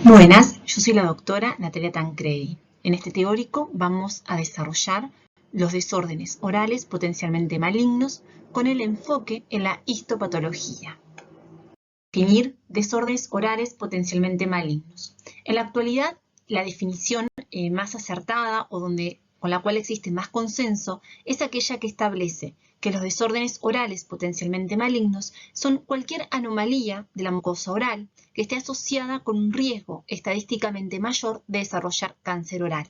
Buenas, yo soy la doctora Natalia Tancredi. En este teórico vamos a desarrollar los desórdenes orales potencialmente malignos con el enfoque en la histopatología. Definir desórdenes orales potencialmente malignos. En la actualidad, la definición más acertada o con la cual existe más consenso es aquella que establece que los desórdenes orales potencialmente malignos son cualquier anomalía de la mucosa oral que esté asociada con un riesgo estadísticamente mayor de desarrollar cáncer oral.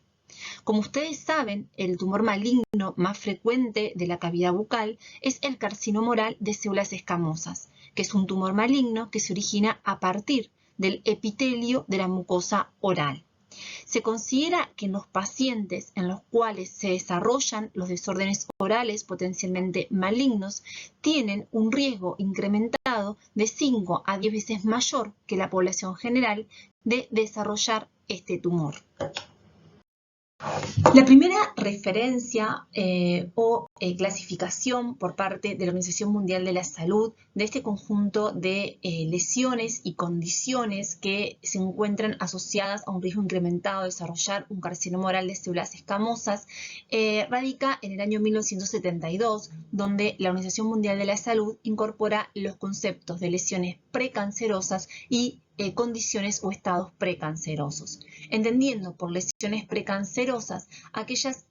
Como ustedes saben, el tumor maligno más frecuente de la cavidad bucal es el carcinoma oral de células escamosas, que es un tumor maligno que se origina a partir del epitelio de la mucosa oral. Se considera que en los pacientes en los cuales se desarrollan los desórdenes orales potencialmente malignos tienen un riesgo incrementado de 5 a 10 veces mayor que la población general de desarrollar este tumor. La primera referencia o clasificación por parte de la Organización Mundial de la Salud de este conjunto de lesiones y condiciones que se encuentran asociadas a un riesgo incrementado de desarrollar un carcinoma oral de células escamosas radica en el año 1972, donde la Organización Mundial de la Salud incorpora los conceptos de lesiones precancerosas y condiciones o estados precancerosos, entendiendo por lesiones precancerosas aquellas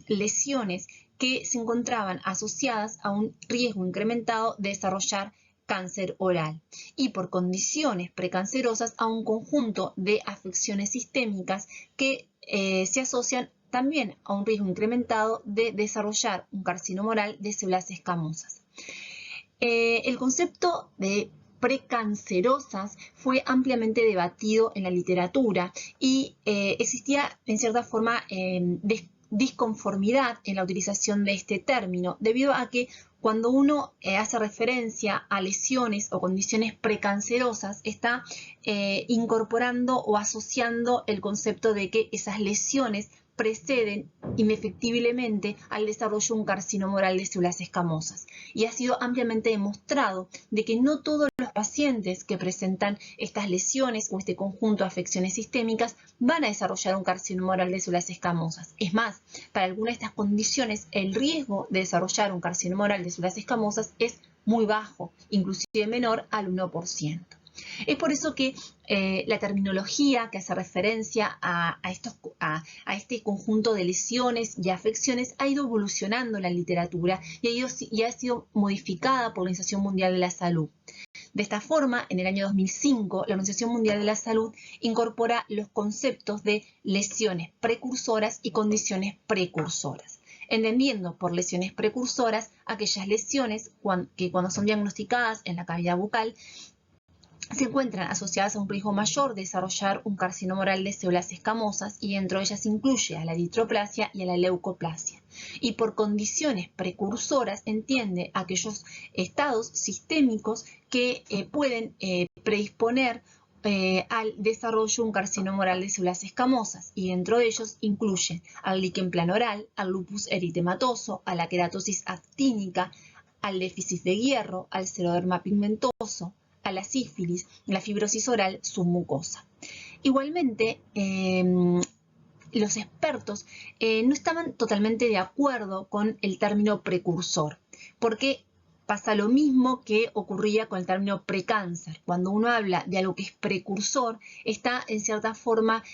lesiones que se encontraban asociadas a un riesgo incrementado de desarrollar cáncer oral y por condiciones precancerosas a un conjunto de afecciones sistémicas que se asocian también a un riesgo incrementado de desarrollar un carcinoma oral de células escamosas. El concepto de precancerosas fue ampliamente debatido en la literatura y existía en cierta forma disconformidad en la utilización de este término debido a que cuando uno hace referencia a lesiones o condiciones precancerosas está incorporando o asociando el concepto de que esas lesiones preceden indefectiblemente al desarrollo de un carcinoma oral de células escamosas. Y ha sido ampliamente demostrado de que no todos los pacientes que presentan estas lesiones o este conjunto de afecciones sistémicas van a desarrollar un carcinoma oral de células escamosas. Es más, para algunas de estas condiciones el riesgo de desarrollar un carcinoma oral de células escamosas es muy bajo, inclusive menor al 1%. Es por eso que la terminología que hace referencia a este conjunto de lesiones y afecciones ha ido evolucionando en la literatura y ha sido modificada por la Organización Mundial de la Salud. De esta forma, en el año 2005, la Organización Mundial de la Salud incorpora los conceptos de lesiones precursoras y condiciones precursoras, entendiendo por lesiones precursoras aquellas lesiones que cuando son diagnosticadas en la cavidad bucal se encuentran asociadas a un riesgo mayor de desarrollar un carcinoma oral de células escamosas y dentro de ellas incluye a la eritroplasia y a la leucoplasia. Y por condiciones precursoras entiende aquellos estados sistémicos que pueden predisponer al desarrollo de un carcinoma oral de células escamosas y dentro de ellos incluyen al líquen planoral, al lupus eritematoso, a la queratosis actínica, al déficit de hierro, al xeroderma pigmentoso, a la sífilis, la fibrosis oral submucosa. Igualmente, los expertos no estaban totalmente de acuerdo con el término precursor, porque pasa lo mismo que ocurría con el término precáncer. Cuando uno habla de algo que es precursor, está en cierta forma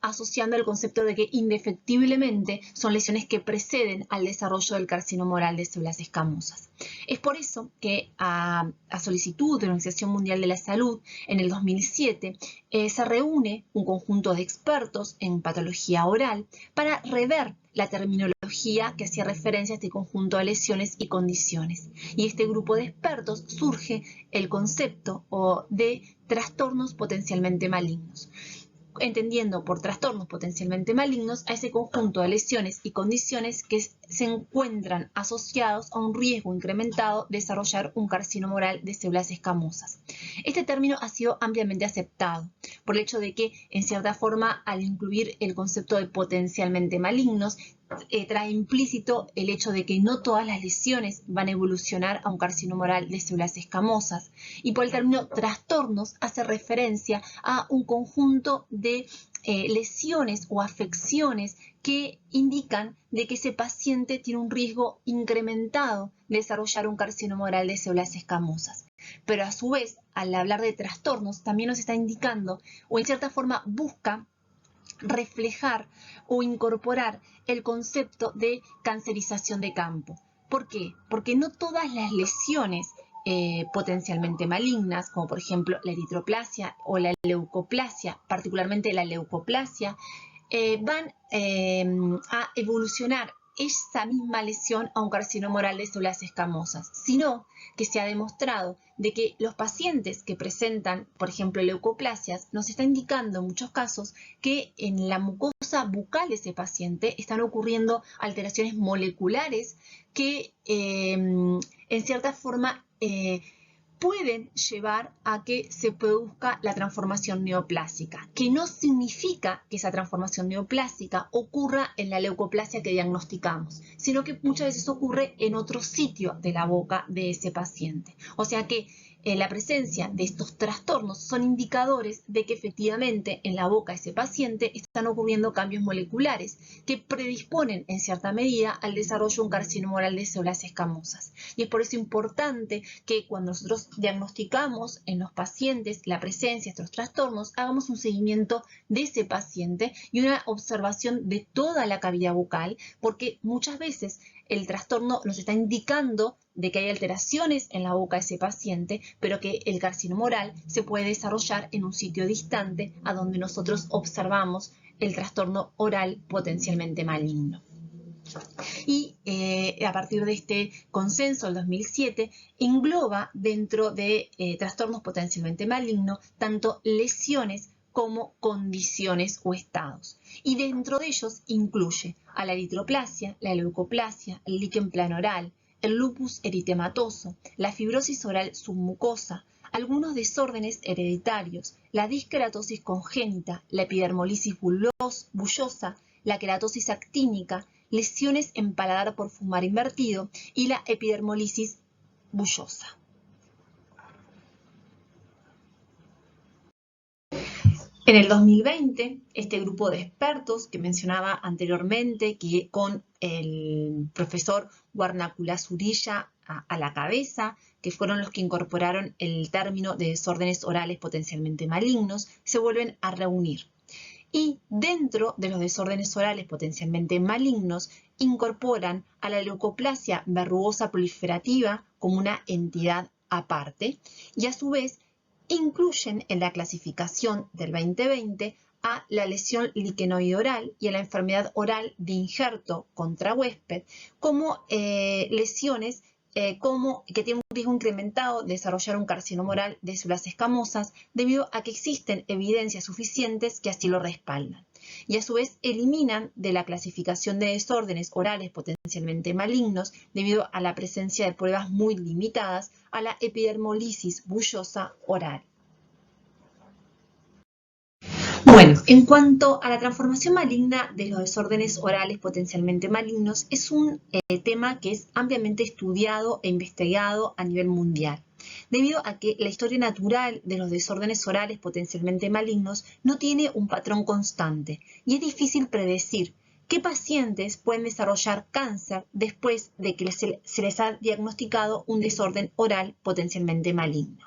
asociando el concepto de que indefectiblemente son lesiones que preceden al desarrollo del carcinoma oral de células escamosas. Es por eso que a solicitud de la Organización Mundial de la Salud, en el 2007, se reúne un conjunto de expertos en patología oral para rever la terminología que hacía referencia a este conjunto de lesiones y condiciones. Y este grupo de expertos surge el concepto de trastornos potencialmente malignos, entendiendo por trastornos potencialmente malignos a ese conjunto de lesiones y condiciones que se encuentran asociados a un riesgo incrementado de desarrollar un carcinoma oral de células escamosas. Este término ha sido ampliamente aceptado por el hecho de que, en cierta forma, al incluir el concepto de potencialmente malignos, trae implícito el hecho de que no todas las lesiones van a evolucionar a un carcinoma oral de células escamosas. Y por el término trastornos hace referencia a un conjunto de lesiones o afecciones que indican de que ese paciente tiene un riesgo incrementado de desarrollar un carcinoma oral de células escamosas. Pero a su vez, al hablar de trastornos, también nos está indicando, o en cierta forma busca reflejar o incorporar el concepto de cancerización de campo. ¿Por qué? Porque no todas las lesiones potencialmente malignas, como por ejemplo la eritroplasia o la leucoplasia, particularmente la leucoplasia, van a evolucionar esa misma lesión a un carcinoma oral de células escamosas, sino que se ha demostrado de que los pacientes que presentan, por ejemplo, leucoplasias, nos está indicando en muchos casos que en la mucosa bucal de ese paciente están ocurriendo alteraciones moleculares que en cierta forma pueden llevar a que se produzca la transformación neoplásica, que no significa que esa transformación neoplásica ocurra en la leucoplasia que diagnosticamos, sino que muchas veces ocurre en otro sitio de la boca de ese paciente. O sea que la presencia de estos trastornos son indicadores de que efectivamente en la boca de ese paciente están ocurriendo cambios moleculares que predisponen en cierta medida al desarrollo de un carcinoma oral de células escamosas. Y es por eso importante que cuando nosotros diagnosticamos en los pacientes la presencia de estos trastornos, hagamos un seguimiento de ese paciente y una observación de toda la cavidad bucal, porque muchas veces el trastorno nos está indicando de que hay alteraciones en la boca de ese paciente, pero que el carcinoma oral se puede desarrollar en un sitio distante a donde nosotros observamos el trastorno oral potencialmente maligno. Y a partir de este consenso del 2007, engloba dentro de trastornos potencialmente malignos tanto lesiones como condiciones o estados. Y dentro de ellos incluye a la eritroplasia, la leucoplasia, el líquen planoral, el lupus eritematoso, la fibrosis oral submucosa, algunos desórdenes hereditarios, la disqueratosis congénita, la epidermolisis bullosa, la queratosis actínica, lesiones en paladar por fumar invertido y la epidermolisis bullosa. En el 2020, este grupo de expertos que mencionaba anteriormente, que con el profesor Guarnaculaz-Urilla a la cabeza, que fueron los que incorporaron el término de desórdenes orales potencialmente malignos, se vuelven a reunir. Y dentro de los desórdenes orales potencialmente malignos, incorporan a la leucoplasia verrugosa proliferativa como una entidad aparte y a su vez incluyen en la clasificación del 2020 a la lesión liquenoide oral y a la enfermedad oral de injerto contra huésped como lesiones que tienen un riesgo incrementado de desarrollar un carcinoma oral de células escamosas debido a que existen evidencias suficientes que así lo respaldan. Y a su vez eliminan de la clasificación de desórdenes orales potencialmente malignos debido a la presencia de pruebas muy limitadas a la epidermolisis bullosa oral. Bueno, en cuanto a la transformación maligna de los desórdenes orales potencialmente malignos, es un tema que es ampliamente estudiado e investigado a nivel mundial, debido a que la historia natural de los desórdenes orales potencialmente malignos no tiene un patrón constante y es difícil predecir qué pacientes pueden desarrollar cáncer después de que se les ha diagnosticado un desorden oral potencialmente maligno.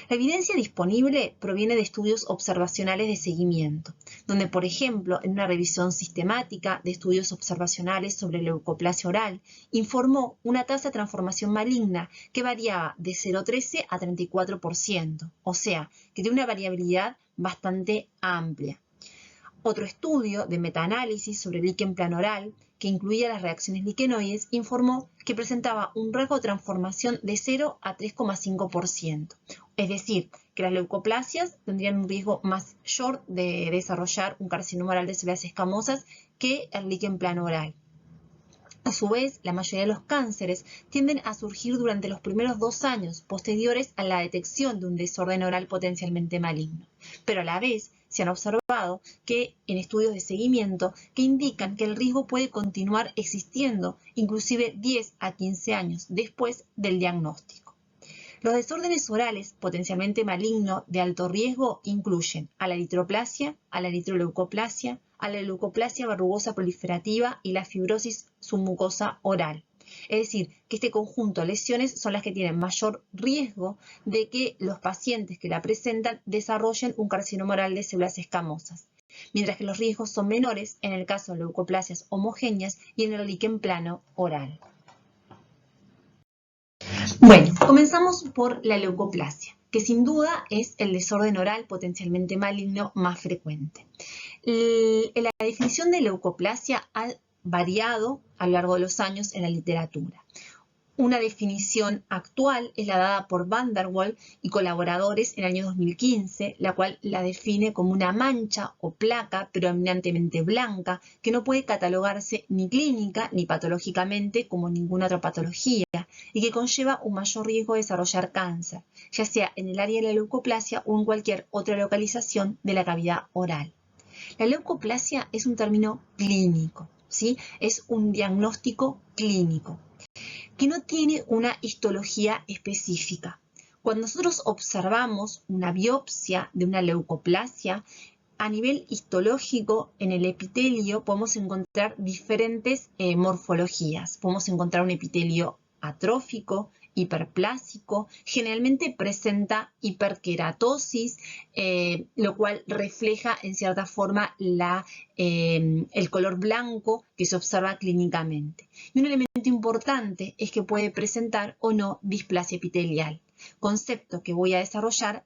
La evidencia disponible proviene de estudios observacionales de seguimiento, donde, por ejemplo, en una revisión sistemática de estudios observacionales sobre leucoplasia oral, informó una tasa de transformación maligna que variaba de 0,13 a 34%, o sea, que tiene una variabilidad bastante amplia. Otro estudio de metaanálisis sobre líquen planoral, que incluía las reacciones liquenoides, informó que presentaba un rasgo de transformación de 0 a 3,5%. Es decir, que las leucoplasias tendrían un riesgo mayor de desarrollar un carcinoma oral de células escamosas que el líquen planoral. A su vez, la mayoría de los cánceres tienden a surgir durante los primeros 2 años posteriores a la detección de un desorden oral potencialmente maligno. Pero a la vez, se han observado que en estudios de seguimiento que indican que el riesgo puede continuar existiendo, inclusive 10 a 15 años después del diagnóstico. Los desórdenes orales potencialmente malignos de alto riesgo incluyen a la eritroplasia, a la eritroleucoplasia, a la leucoplasia verrugosa proliferativa y la fibrosis submucosa oral. Es decir, que este conjunto de lesiones son las que tienen mayor riesgo de que los pacientes que la presentan desarrollen un carcinoma oral de células escamosas, mientras que los riesgos son menores en el caso de leucoplasias homogéneas y en el líquen plano oral. Bueno, comenzamos por la leucoplasia, que sin duda es el desorden oral potencialmente maligno más frecuente. La definición de leucoplasia ha variado a lo largo de los años en la literatura. Una definición actual es la dada por Van der Waal y colaboradores en el año 2015, la cual la define como una mancha o placa predominantemente blanca que no puede catalogarse ni clínica ni patológicamente como ninguna otra patología y que conlleva un mayor riesgo de desarrollar cáncer, ya sea en el área de la leucoplasia o en cualquier otra localización de la cavidad oral. La leucoplasia es un término clínico, ¿sí? Es un diagnóstico clínico que no tiene una histología específica. Cuando nosotros observamos una biopsia de una leucoplasia, a nivel histológico, en el epitelio podemos encontrar diferentes morfologías. Podemos encontrar un epitelio atrófico, hiperplásico, generalmente presenta hiperkeratosis, lo cual refleja en cierta forma el color blanco que se observa clínicamente. Y un elemento importante es que puede presentar o no displasia epitelial, concepto que voy a desarrollar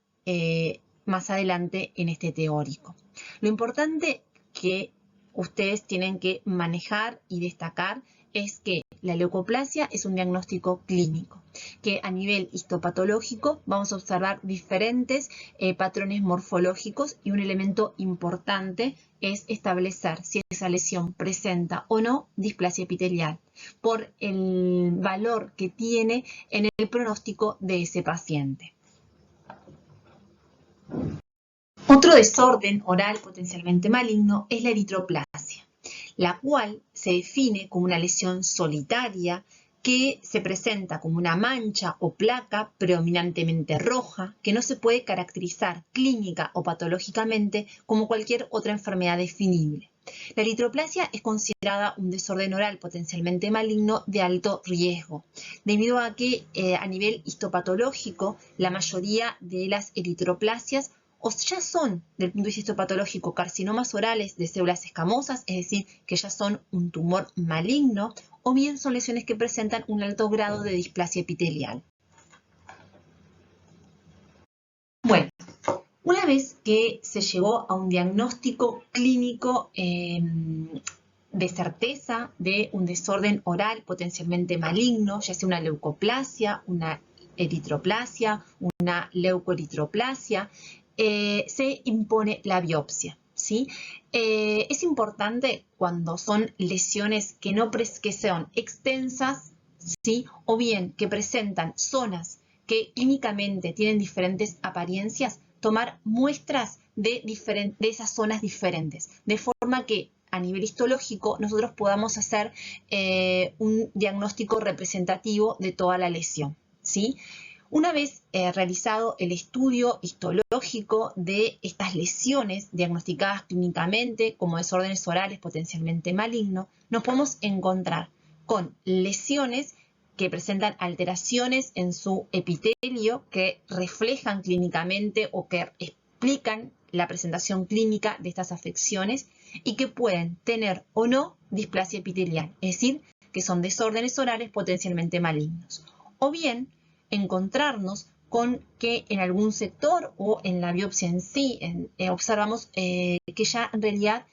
más adelante en este teórico. Lo importante que ustedes tienen que manejar y destacar es que la leucoplasia es un diagnóstico clínico, que a nivel histopatológico vamos a observar diferentes patrones morfológicos y un elemento importante es establecer si esa lesión presenta o no displasia epitelial por el valor que tiene en el pronóstico de ese paciente. Otro desorden oral potencialmente maligno es la eritroplasia, la cual se define como una lesión solitaria que se presenta como una mancha o placa predominantemente roja que no se puede caracterizar clínica o patológicamente como cualquier otra enfermedad definible. La eritroplasia es considerada un desorden oral potencialmente maligno de alto riesgo, debido a que a nivel histopatológico la mayoría de las eritroplasias o ya son, del punto de vista histopatológico, carcinomas orales de células escamosas, es decir, que ya son un tumor maligno, o bien son lesiones que presentan un alto grado de displasia epitelial. Bueno, una vez que se llegó a un diagnóstico clínico de certeza de un desorden oral potencialmente maligno, ya sea una leucoplasia, una eritroplasia, una leucoeritroplasia, se impone la biopsia, ¿sí? Es importante cuando son lesiones que son extensas, ¿sí? O bien que presentan zonas que clínicamente tienen diferentes apariencias, tomar muestras de esas zonas diferentes, de forma que a nivel histológico nosotros podamos hacer un diagnóstico representativo de toda la lesión, ¿sí? Una vez realizado el estudio histológico de estas lesiones diagnosticadas clínicamente como desórdenes orales potencialmente malignos, nos podemos encontrar con lesiones que presentan alteraciones en su epitelio que reflejan clínicamente o que explican la presentación clínica de estas afecciones y que pueden tener o no displasia epitelial, es decir, que son desórdenes orales potencialmente malignos. O bien encontrarnos con que en algún sector o en la biopsia en sí observamos que ya en realidad,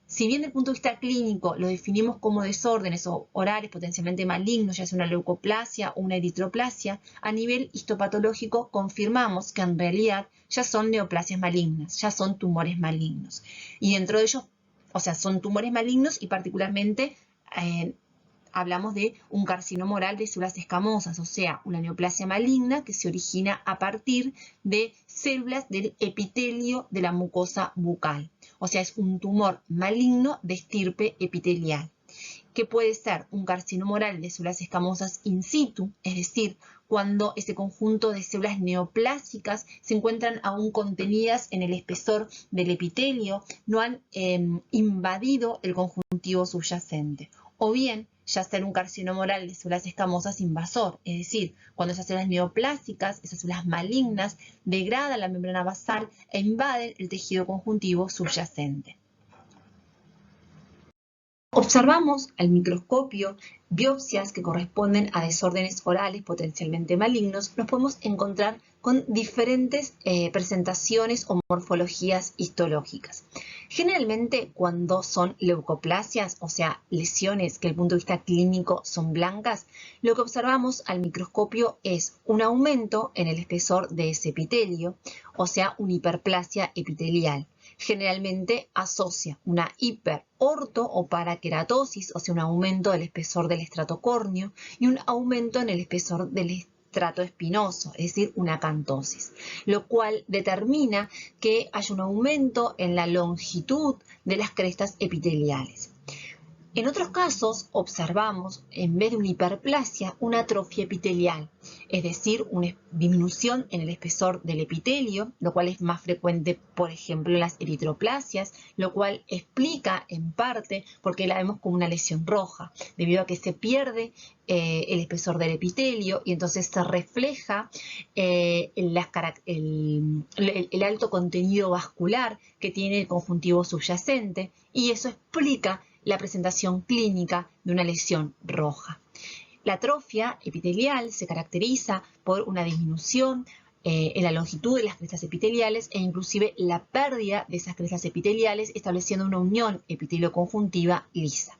si bien desde el punto de vista clínico lo definimos como desórdenes orales potencialmente malignos, ya sea una leucoplasia o una eritroplasia, a nivel histopatológico confirmamos que en realidad ya son neoplasias malignas, ya son tumores malignos. Y dentro de ellos, o sea, son tumores malignos y particularmente hablamos de un carcinoma oral de células escamosas, o sea, una neoplasia maligna que se origina a partir de células del epitelio de la mucosa bucal. O sea, es un tumor maligno de estirpe epitelial, que puede ser un carcinoma oral de células escamosas in situ, es decir, cuando ese conjunto de células neoplásicas se encuentran aún contenidas en el espesor del epitelio, no han invadido el conjuntivo subyacente. O bien, ya ser un carcinoma oral de células escamosas invasor, es decir, cuando esas células neoplásicas, esas células malignas, degradan la membrana basal e invaden el tejido conjuntivo subyacente. Observamos al microscopio biopsias que corresponden a desórdenes orales potencialmente malignos. Nos podemos encontrar con diferentes presentaciones o morfologías histológicas. Generalmente cuando son leucoplasias, o sea, lesiones que desde el punto de vista clínico son blancas, lo que observamos al microscopio es un aumento en el espesor de ese epitelio, o sea, una hiperplasia epitelial. Generalmente asocia una hiperorto o paraqueratosis, o sea, un aumento del espesor del estrato córneo y un aumento en el espesor del estrato espinoso, es decir, una acantosis, lo cual determina que hay un aumento en la longitud de las crestas epiteliales. En otros casos observamos, en vez de una hiperplasia, una atrofia epitelial, es decir, una disminución en el espesor del epitelio, lo cual es más frecuente, por ejemplo, en las eritroplasias, lo cual explica en parte por qué la vemos como una lesión roja, debido a que se pierde el espesor del epitelio y entonces se refleja el alto contenido vascular que tiene el conjuntivo subyacente, y eso explica la presentación clínica de una lesión roja. La atrofia epitelial se caracteriza por una disminución en la longitud de las crestas epiteliales e inclusive la pérdida de esas crestas epiteliales, estableciendo una unión epitelio-conjuntiva lisa.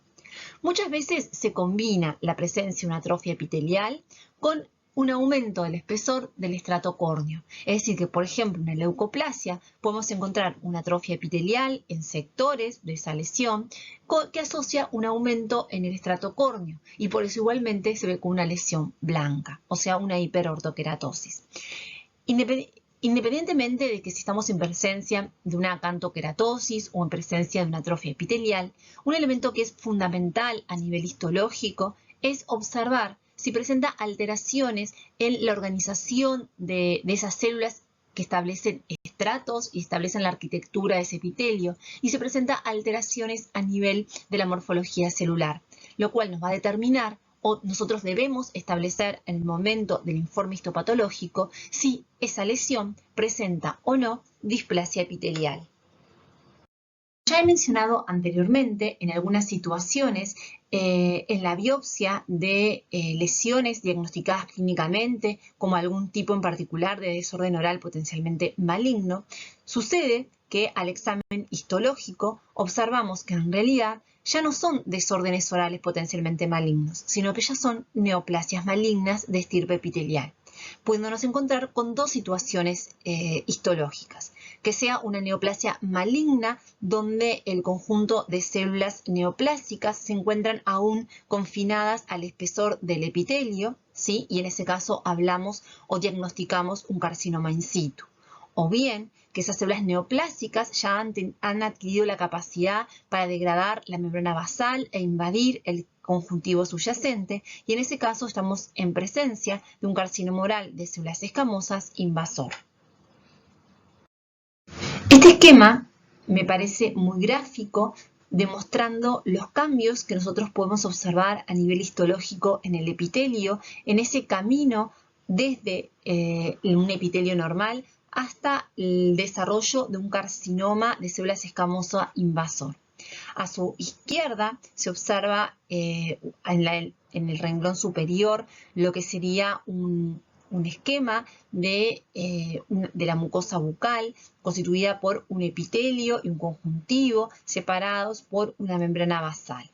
Muchas veces se combina la presencia de una atrofia epitelial con un aumento del espesor del estrato córneo. Es decir, que por ejemplo en una leucoplasia podemos encontrar una atrofia epitelial en sectores de esa lesión que asocia un aumento en el estrato córneo y por eso igualmente se ve como una lesión blanca, o sea, una hiperortoqueratosis. Independientemente de que si estamos en presencia de una acantoqueratosis o en presencia de una atrofia epitelial, un elemento que es fundamental a nivel histológico es observar si presenta alteraciones en la organización de esas células que establecen estratos y establecen la arquitectura de ese epitelio, y se presenta alteraciones a nivel de la morfología celular, lo cual nos va a determinar o nosotros debemos establecer en el momento del informe histopatológico si esa lesión presenta o no displasia epitelial. Ya he mencionado anteriormente en algunas situaciones en la biopsia de lesiones diagnosticadas clínicamente como algún tipo en particular de desorden oral potencialmente maligno, sucede que al examen histológico observamos que en realidad ya no son desórdenes orales potencialmente malignos, sino que ya son neoplasias malignas de estirpe epitelial, pudiéndonos encontrar con dos situaciones histológicas: que sea una neoplasia maligna donde el conjunto de células neoplásicas se encuentran aún confinadas al espesor del epitelio, ¿sí? Y en ese caso hablamos o diagnosticamos un carcinoma in situ. O bien que esas células neoplásicas ya han adquirido la capacidad para degradar la membrana basal e invadir el conjuntivo subyacente, y en ese caso estamos en presencia de un carcinoma oral de células escamosas invasor. Este esquema me parece muy gráfico, demostrando los cambios que nosotros podemos observar a nivel histológico en el epitelio, en ese camino desde un epitelio normal hasta el desarrollo de un carcinoma de células escamosas invasor. A su izquierda se observa en el renglón superior lo que sería un esquema de la mucosa bucal constituida por un epitelio y un conjuntivo separados por una membrana basal.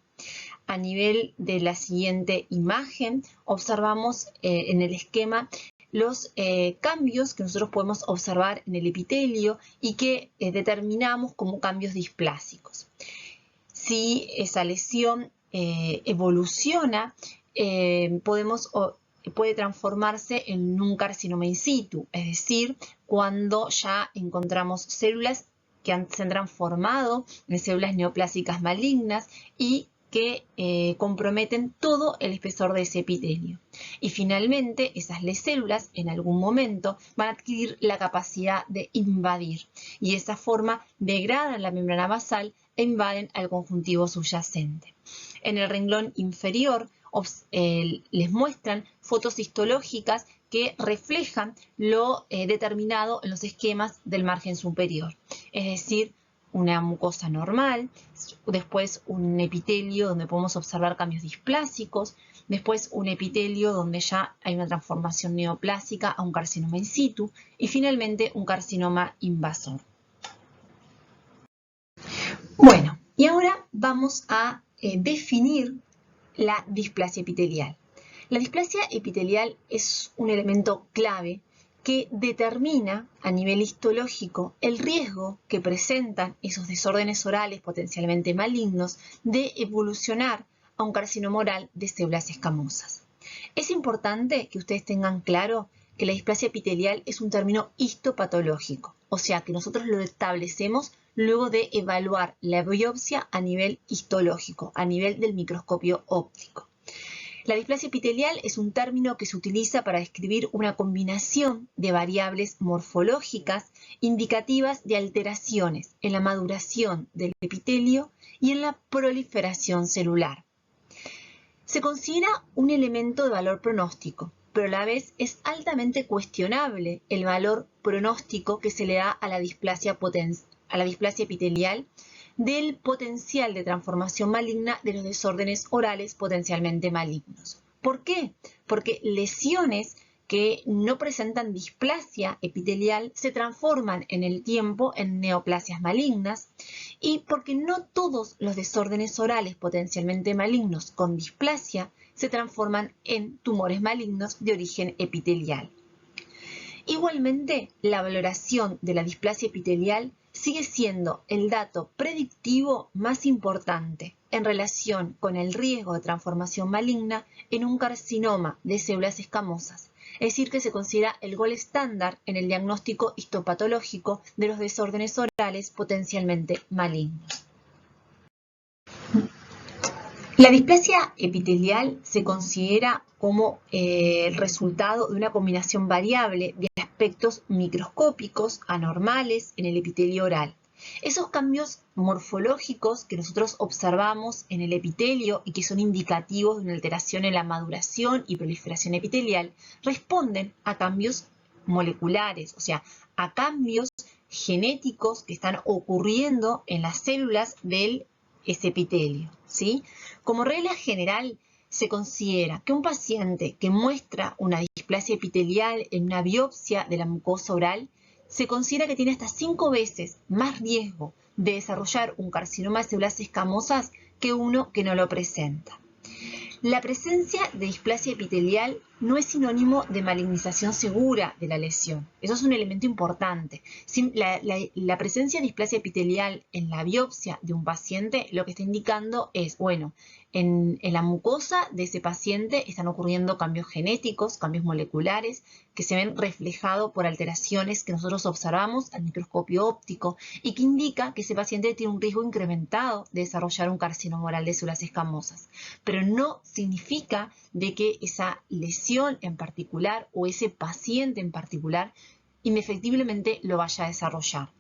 A nivel de la siguiente imagen observamos en el esquema los cambios que nosotros podemos observar en el epitelio y que determinamos como cambios displásicos. Si esa lesión evoluciona, puede transformarse en un carcinoma in situ, es decir, cuando ya encontramos células que se han transformado en células neoplásicas malignas y que comprometen todo el espesor de ese epitelio. Y finalmente, esas células en algún momento van a adquirir la capacidad de invadir y de esa forma degradan la membrana basal e invaden al conjuntivo subyacente. En el renglón inferior les muestran fotos histológicas que reflejan lo determinado en los esquemas del margen superior, es decir, una mucosa normal, después un epitelio donde podemos observar cambios displásicos, después un epitelio donde ya hay una transformación neoplásica a un carcinoma in situ y finalmente un carcinoma invasor. Bueno, y ahora vamos a definir la displasia epitelial. La displasia epitelial es un elemento clave que determina a nivel histológico el riesgo que presentan esos desórdenes orales potencialmente malignos de evolucionar a un carcinoma oral de células escamosas. Es importante que ustedes tengan claro que la displasia epitelial es un término histopatológico, o sea que nosotros lo establecemos luego de evaluar la biopsia a nivel histológico, a nivel del microscopio óptico. La displasia epitelial es un término que se utiliza para describir una combinación de variables morfológicas indicativas de alteraciones en la maduración del epitelio y en la proliferación celular. Se considera un elemento de valor pronóstico, pero a la vez es altamente cuestionable el valor pronóstico que se le da a la displasia epitelial del potencial de transformación maligna de los desórdenes orales potencialmente malignos. ¿Por qué? Porque lesiones que no presentan displasia epitelial se transforman en el tiempo en neoplasias malignas y porque no todos los desórdenes orales potencialmente malignos con displasia se transforman en tumores malignos de origen epitelial. Igualmente, la valoración de la displasia epitelial sigue siendo el dato predictivo más importante en relación con el riesgo de transformación maligna en un carcinoma de células escamosas, es decir, que se considera el gol estándar en el diagnóstico histopatológico de los desórdenes orales potencialmente malignos. La displasia epitelial se considera como el resultado de una combinación variable de aspectos microscópicos anormales en el epitelio oral. Esos cambios morfológicos que nosotros observamos en el epitelio y que son indicativos de una alteración en la maduración y proliferación epitelial responden a cambios moleculares, o sea, a cambios genéticos que están ocurriendo en las células del epitelio, ¿sí? Como regla general, se considera que un paciente que muestra una displasia epitelial en una biopsia de la mucosa oral se considera que tiene hasta 5 veces más riesgo de desarrollar un carcinoma de células escamosas que uno que no lo presenta. La presencia de displasia epitelial no es sinónimo de malignización segura de la lesión. Eso es un elemento importante. La presencia de displasia epitelial en la biopsia de un paciente lo que está indicando es, bueno, en la mucosa de ese paciente están ocurriendo cambios genéticos, cambios moleculares, que se ven reflejados por alteraciones que nosotros observamos al microscopio óptico y que indica que ese paciente tiene un riesgo incrementado de desarrollar un carcinoma oral de células escamosas. Pero no significa de que esa lesión en particular o ese paciente en particular indefectiblemente lo vaya a desarrollar.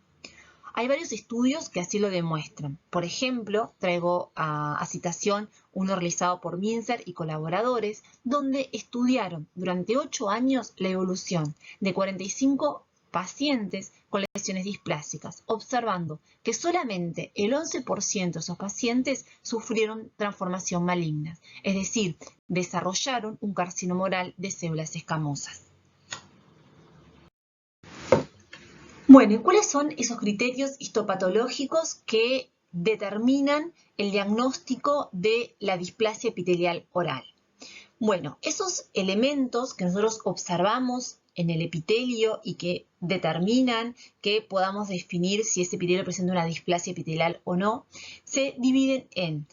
Hay varios estudios que así lo demuestran. Por ejemplo, traigo a citación uno realizado por Minzer y colaboradores, donde estudiaron durante 8 años la evolución de 45 pacientes con lesiones displásicas, observando que solamente el 11% de esos pacientes sufrieron transformación maligna, es decir, desarrollaron un carcinoma oral de células escamosas. Bueno, ¿y cuáles son esos criterios histopatológicos que determinan el diagnóstico de la displasia epitelial oral? Bueno, esos elementos que nosotros observamos en el epitelio y que determinan que podamos definir si ese epitelio presenta una displasia epitelial o no, se dividen en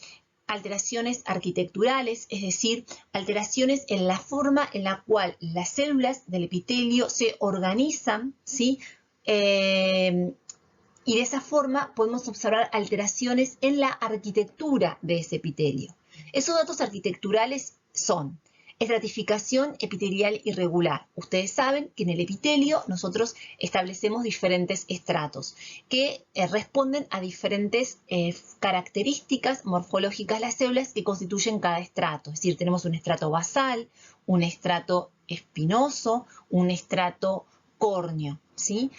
alteraciones arquitecturales, es decir, alteraciones en la forma en la cual las células del epitelio se organizan, ¿sí? Y de esa forma podemos observar alteraciones en la arquitectura de ese epitelio. Esos datos arquitecturales son estratificación epitelial irregular. Ustedes saben que en el epitelio nosotros establecemos diferentes estratos que responden a diferentes características morfológicas de las células que constituyen cada estrato. Es decir, tenemos un estrato basal, un estrato espinoso, un estrato córneo, ¿sí?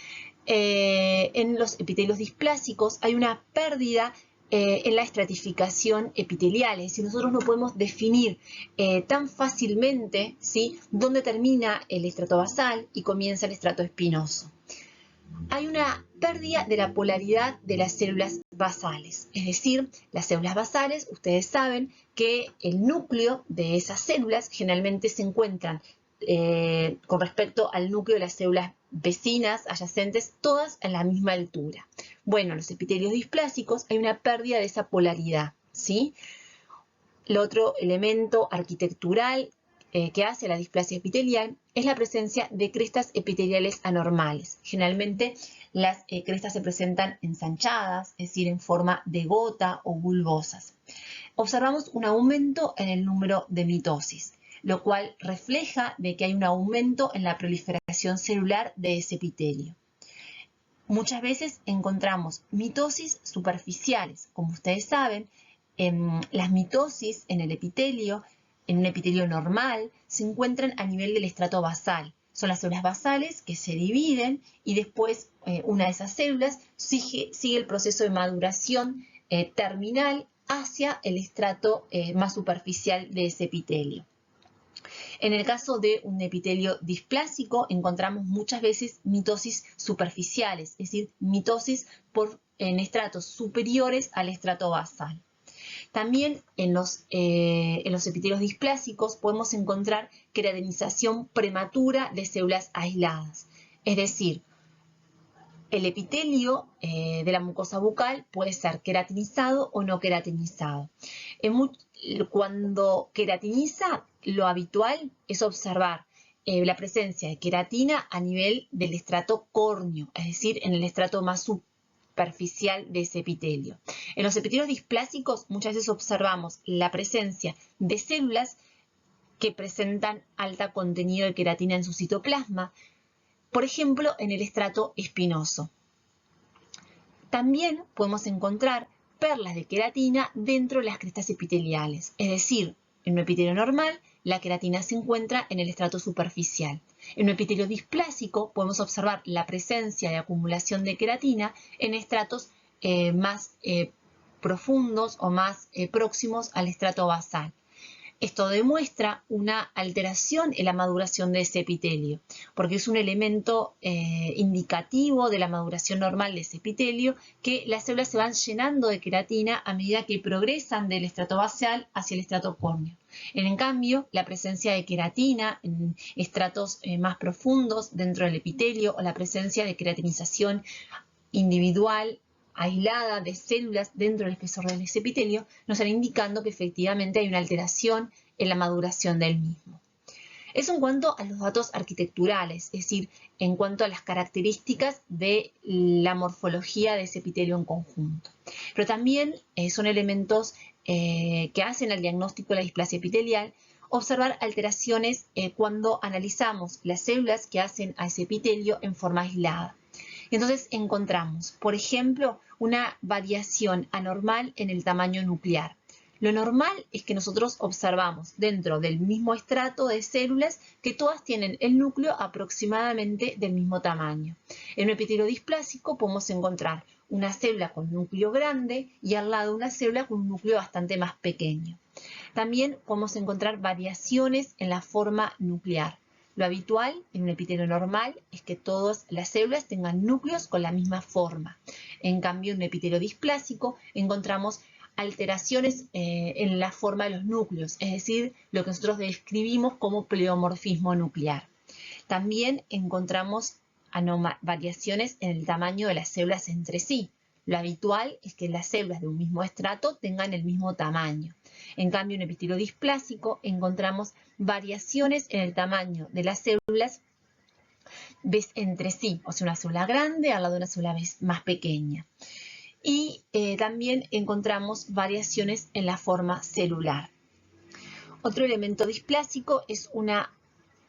En los epitelios displásicos hay una pérdida en la estratificación epitelial, es decir, nosotros no podemos definir tan fácilmente, ¿sí?, dónde termina el estrato basal y comienza el estrato espinoso. Hay una pérdida de la polaridad de las células basales, es decir, las células basales, ustedes saben que el núcleo de esas células generalmente se encuentran con respecto al núcleo de las células vecinas, adyacentes, todas a la misma altura. Bueno, en los epitelios displásicos hay una pérdida de esa polaridad, ¿sí? El otro elemento arquitectural que hace la displasia epitelial es la presencia de crestas epiteliales anormales. Generalmente las crestas se presentan ensanchadas, es decir, en forma de gota o bulbosas. Observamos un aumento en el número de mitosis, lo cual refleja de que hay un aumento en la proliferación celular de ese epitelio. Muchas veces encontramos mitosis superficiales. Como ustedes saben, las mitosis en el epitelio, en un epitelio normal, se encuentran a nivel del estrato basal. Son las células basales que se dividen y después una de esas células sigue el proceso de maduración terminal hacia el estrato más superficial de ese epitelio. En el caso de un epitelio displásico encontramos muchas veces mitosis superficiales, es decir, mitosis en estratos superiores al estrato basal. También en los epitelios displásicos podemos encontrar queratinización prematura de células aisladas, es decir, el epitelio de la mucosa bucal puede ser queratinizado o no queratinizado. Cuando queratiniza, lo habitual es observar la presencia de queratina a nivel del estrato córneo, es decir, en el estrato más superficial de ese epitelio. En los epitelios displásicos muchas veces observamos la presencia de células que presentan alto contenido de queratina en su citoplasma, por ejemplo, en el estrato espinoso. También podemos encontrar perlas de queratina dentro de las crestas epiteliales, es decir, en un epitelio normal, la queratina se encuentra en el estrato superficial. En un epitelio displásico podemos observar la presencia de acumulación de queratina en estratos más profundos o más próximos al estrato basal. Esto demuestra una alteración en la maduración de ese epitelio, porque es un elemento indicativo de la maduración normal de ese epitelio, que las células se van llenando de queratina a medida que progresan del estrato basal hacia el estrato córneo. En cambio, la presencia de queratina en estratos más profundos dentro del epitelio o la presencia de queratinización individual aislada de células dentro del espesor del epitelio nos están indicando que efectivamente hay una alteración en la maduración del mismo. Eso en cuanto a los datos arquitecturales, es decir, en cuanto a las características de la morfología de ese epitelio en conjunto. Pero también son elementos que hacen al diagnóstico de la displasia epitelial observar alteraciones cuando analizamos las células que hacen a ese epitelio en forma aislada. Entonces encontramos, por ejemplo, una variación anormal en el tamaño nuclear. Lo normal es que nosotros observamos dentro del mismo estrato de células que todas tienen el núcleo aproximadamente del mismo tamaño. En un epitelio displásico podemos encontrar una célula con núcleo grande y al lado una célula con un núcleo bastante más pequeño. También podemos encontrar variaciones en la forma nuclear. Lo habitual en un epitelio normal es que todas las células tengan núcleos con la misma forma. En cambio, en un epitelio displásico encontramos alteraciones en la forma de los núcleos, es decir, lo que nosotros describimos como pleomorfismo nuclear. También encontramos variaciones en el tamaño de las células entre sí. Lo habitual es que las células de un mismo estrato tengan el mismo tamaño. En cambio, en epitelio displásico encontramos variaciones en el tamaño de las células entre sí, o sea, una célula grande al lado de una célula más pequeña. Y también encontramos variaciones en la forma celular. Otro elemento displásico es una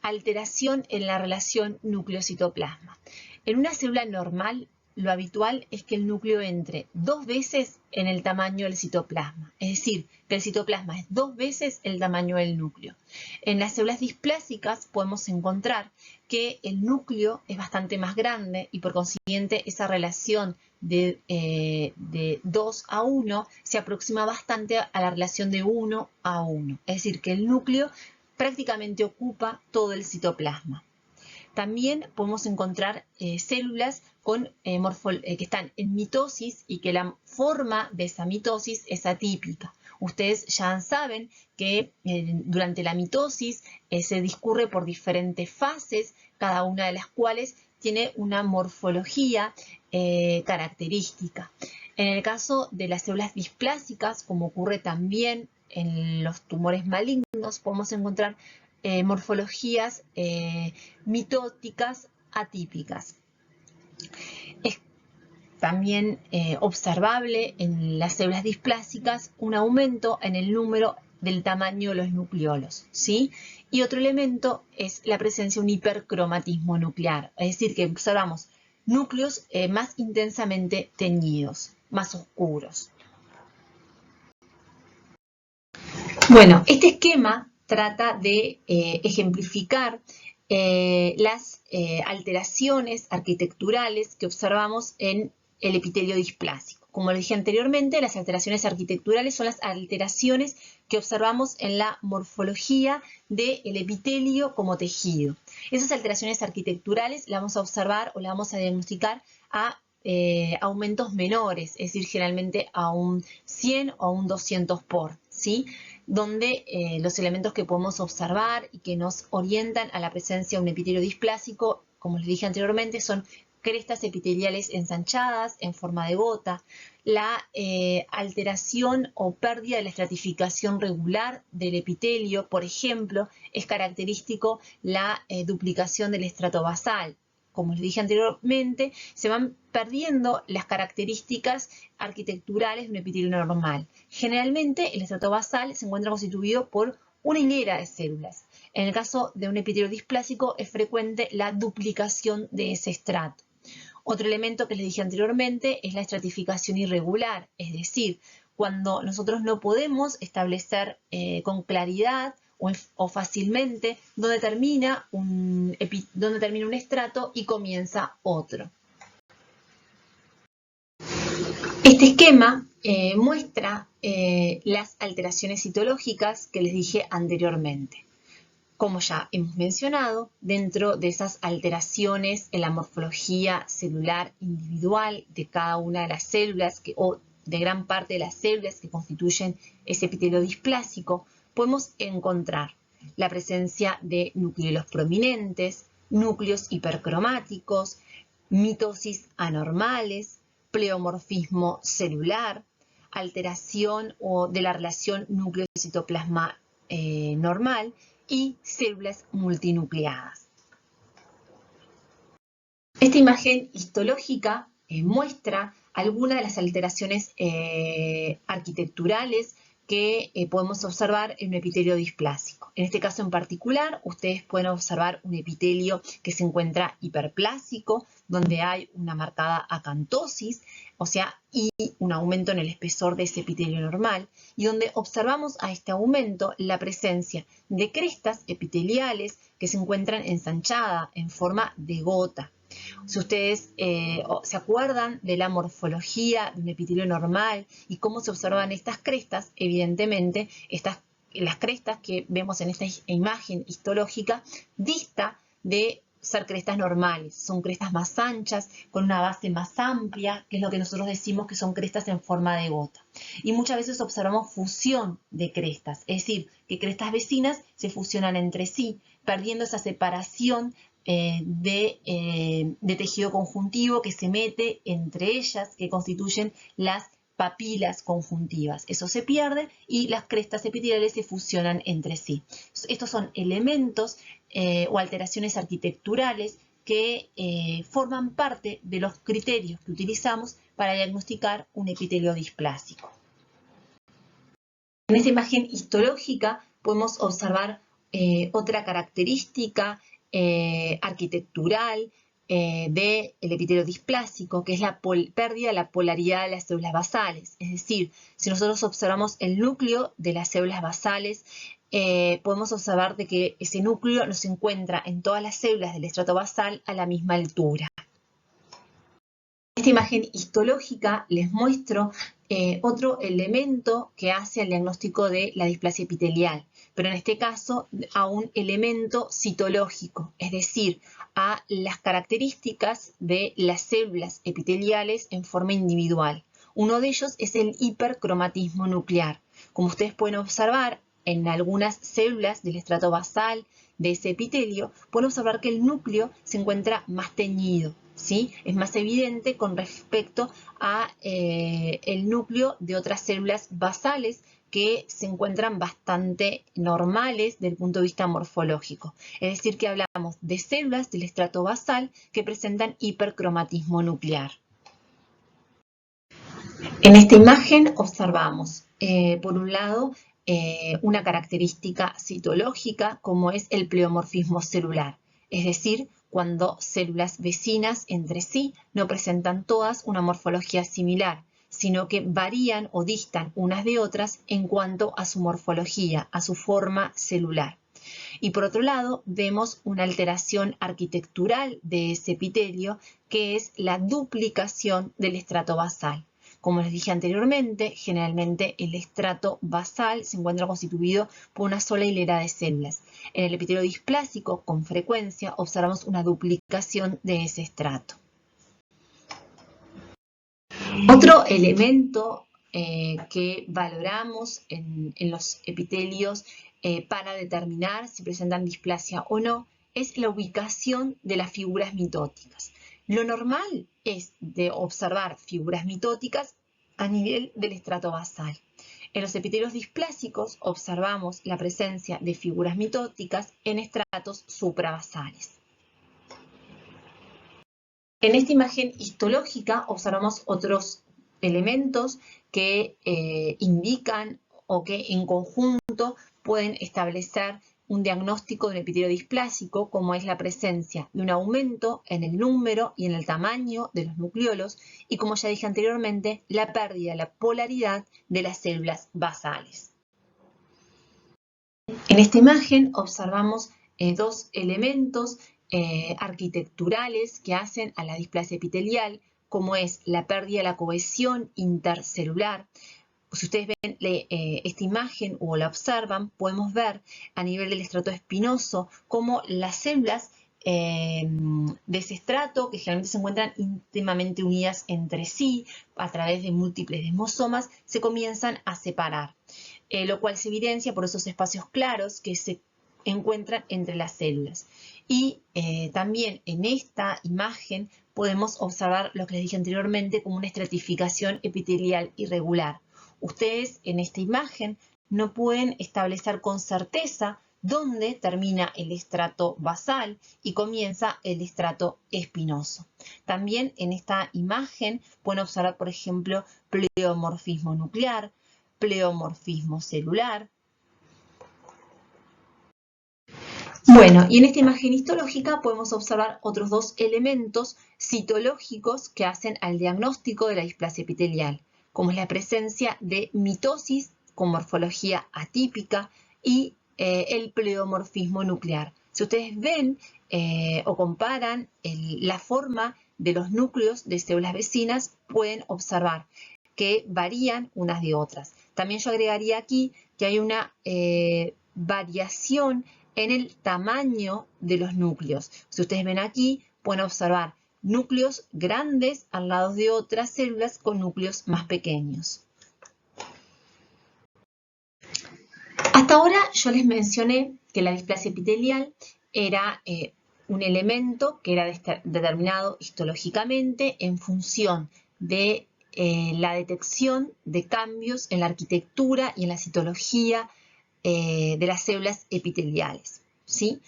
alteración en la relación núcleo-citoplasma. En una célula normal, lo habitual es que el núcleo entre 2 veces en el tamaño del citoplasma, es decir, que el citoplasma es 2 veces el tamaño del núcleo. En las células displásicas podemos encontrar que el núcleo es bastante más grande y por consiguiente esa relación de 2 a 1 se aproxima bastante a la relación de 1 a 1, es decir, que el núcleo prácticamente ocupa todo el citoplasma. También podemos encontrar células que están en mitosis y que la forma de esa mitosis es atípica. Ustedes ya saben que durante la mitosis se discurre por diferentes fases, cada una de las cuales tiene una morfología característica. En el caso de las células displásicas, como ocurre también en los tumores malignos, podemos encontrar morfologías mitóticas atípicas. Es también observable en las células displásicas un aumento en el número del tamaño de los nucleolos, ¿sí? Y otro elemento es la presencia de un hipercromatismo nuclear, es decir, que observamos núcleos más intensamente teñidos, más oscuros. Bueno, este esquema trata de ejemplificar las alteraciones arquitecturales que observamos en el epitelio displásico. Como les dije anteriormente, las alteraciones arquitecturales son las alteraciones que observamos en la morfología del epitelio como tejido. Esas alteraciones arquitecturales las vamos a observar o las vamos a diagnosticar a aumentos menores, es decir, generalmente a un 100 o a un 200 por, ¿sí? Donde los elementos que podemos observar y que nos orientan a la presencia de un epitelio displásico, como les dije anteriormente, son crestas epiteliales ensanchadas en forma de gota, la alteración o pérdida de la estratificación regular del epitelio, por ejemplo, es característico la duplicación del estrato basal. Como les dije anteriormente, se van perdiendo las características arquitecturales de un epitelio normal. Generalmente, el estrato basal se encuentra constituido por una hilera de células. En el caso de un epitelio displásico, es frecuente la duplicación de ese estrato. Otro elemento que les dije anteriormente es la estratificación irregular, es decir, cuando nosotros no podemos establecer con claridad o fácilmente dónde termina un estrato y comienza otro. Este esquema muestra las alteraciones citológicas que les dije anteriormente. Como ya hemos mencionado, dentro de esas alteraciones en la morfología celular individual de cada una de las células o de gran parte de las células que constituyen ese epitelio displásico, podemos encontrar la presencia de núcleos prominentes, núcleos hipercromáticos, mitosis anormales, pleomorfismo celular, alteración de la relación núcleo-citoplasma normal y células multinucleadas. Esta imagen histológica muestra algunas de las alteraciones arquitecturales que podemos observar en un epitelio displásico. En este caso en particular, ustedes pueden observar un epitelio que se encuentra hiperplásico, donde hay una marcada acantosis, o sea, y un aumento en el espesor de ese epitelio normal, y donde observamos a este aumento la presencia de crestas epiteliales que se encuentran ensanchadas en forma de gota. Si ustedes se acuerdan de la morfología de un epitelio normal y cómo se observan estas crestas, evidentemente las crestas que vemos en esta imagen histológica dista de ser crestas normales. Son crestas más anchas, con una base más amplia, que es lo que nosotros decimos que son crestas en forma de gota. Y muchas veces observamos fusión de crestas, es decir, que crestas vecinas se fusionan entre sí, perdiendo esa separación de tejido conjuntivo que se mete entre ellas, que constituyen las papilas conjuntivas. Eso se pierde y las crestas epiteliales se fusionan entre sí. Estos son elementos o alteraciones arquitecturales que forman parte de los criterios que utilizamos para diagnosticar un epitelio displásico. En esta imagen histológica podemos observar otra característica arquitectural del epitelio displásico, que es la pérdida de la polaridad de las células basales. Es decir, si nosotros observamos el núcleo de las células basales, podemos observar de que ese núcleo no se encuentra en todas las células del estrato basal a la misma altura. En esta imagen histológica les muestro otro elemento que hace al diagnóstico de la displasia epitelial, pero en este caso a un elemento citológico, es decir, a las características de las células epiteliales en forma individual. Uno de ellos es el hipercromatismo nuclear. Como ustedes pueden observar, en algunas células del estrato basal de ese epitelio, pueden observar que el núcleo se encuentra más teñido, ¿sí? Es más evidente con respecto a el núcleo de otras células basales que se encuentran bastante normales desde el punto de vista morfológico. Es decir, que hablamos de células del estrato basal que presentan hipercromatismo nuclear. En esta imagen observamos, por un lado, una característica citológica como es el pleomorfismo celular, es decir, cuando células vecinas entre sí no presentan todas una morfología similar, sino que varían o distan unas de otras en cuanto a su morfología, a su forma celular. Y por otro lado, vemos una alteración arquitectural de ese epitelio, que es la duplicación del estrato basal. Como les dije anteriormente, generalmente el estrato basal se encuentra constituido por una sola hilera de células. En el epitelio displásico, con frecuencia, observamos una duplicación de ese estrato. Otro elemento que valoramos en los epitelios para determinar si presentan displasia o no es la ubicación de las figuras mitóticas. Lo normal es de observar figuras mitóticas a nivel del estrato basal. En los epitelios displásicos observamos la presencia de figuras mitóticas en estratos suprabasales. En esta imagen histológica observamos otros elementos que indican o que en conjunto pueden establecer un diagnóstico de un epitelio displásico, como es la presencia de un aumento en el número y en el tamaño de los nucleolos y, como ya dije anteriormente, la pérdida de la polaridad de las células basales. En esta imagen observamos dos elementos arquitecturales que hacen a la displasia epitelial, como es la pérdida de la cohesión intercelular. Si ustedes ven esta imagen o la observan, podemos ver a nivel del estrato espinoso cómo las células de ese estrato, que generalmente se encuentran íntimamente unidas entre sí a través de múltiples desmosomas, se comienzan a separar, lo cual se evidencia por esos espacios claros que se encuentran entre las células. Y también en esta imagen podemos observar lo que les dije anteriormente como una estratificación epitelial irregular. Ustedes en esta imagen no pueden establecer con certeza dónde termina el estrato basal y comienza el estrato espinoso. También en esta imagen pueden observar, por ejemplo, pleomorfismo nuclear, pleomorfismo celular. Bueno, y en esta imagen histológica podemos observar otros dos elementos citológicos que hacen al diagnóstico de la displasia epitelial, como es la presencia de mitosis con morfología atípica y el pleomorfismo nuclear. Si ustedes ven o comparan la forma de los núcleos de células vecinas, pueden observar que varían unas de otras. También yo agregaría aquí que hay una variación en el tamaño de los núcleos. Si ustedes ven aquí, pueden observar núcleos grandes al lado de otras células con núcleos más pequeños. Hasta ahora yo les mencioné que la displasia epitelial era un elemento que era determinado histológicamente en función de la detección de cambios en la arquitectura y en la citología de las células epiteliales, ¿sí?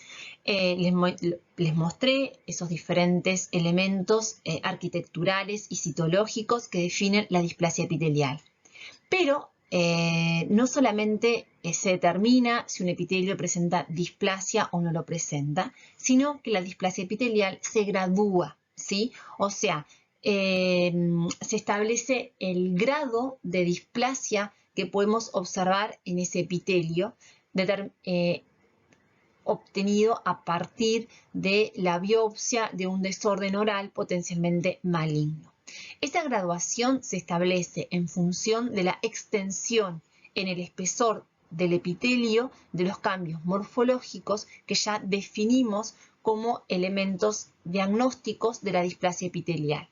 Les mostré esos diferentes elementos arquitecturales y citológicos que definen la displasia epitelial. Pero no solamente se determina si un epitelio presenta displasia o no lo presenta, sino que la displasia epitelial se gradúa, ¿sí? O sea, se establece el grado de displasia que podemos observar en ese epitelio obtenido a partir de la biopsia de un desorden oral potencialmente maligno. Esta graduación se establece en función de la extensión en el espesor del epitelio de los cambios morfológicos que ya definimos como elementos diagnósticos de la displasia epitelial.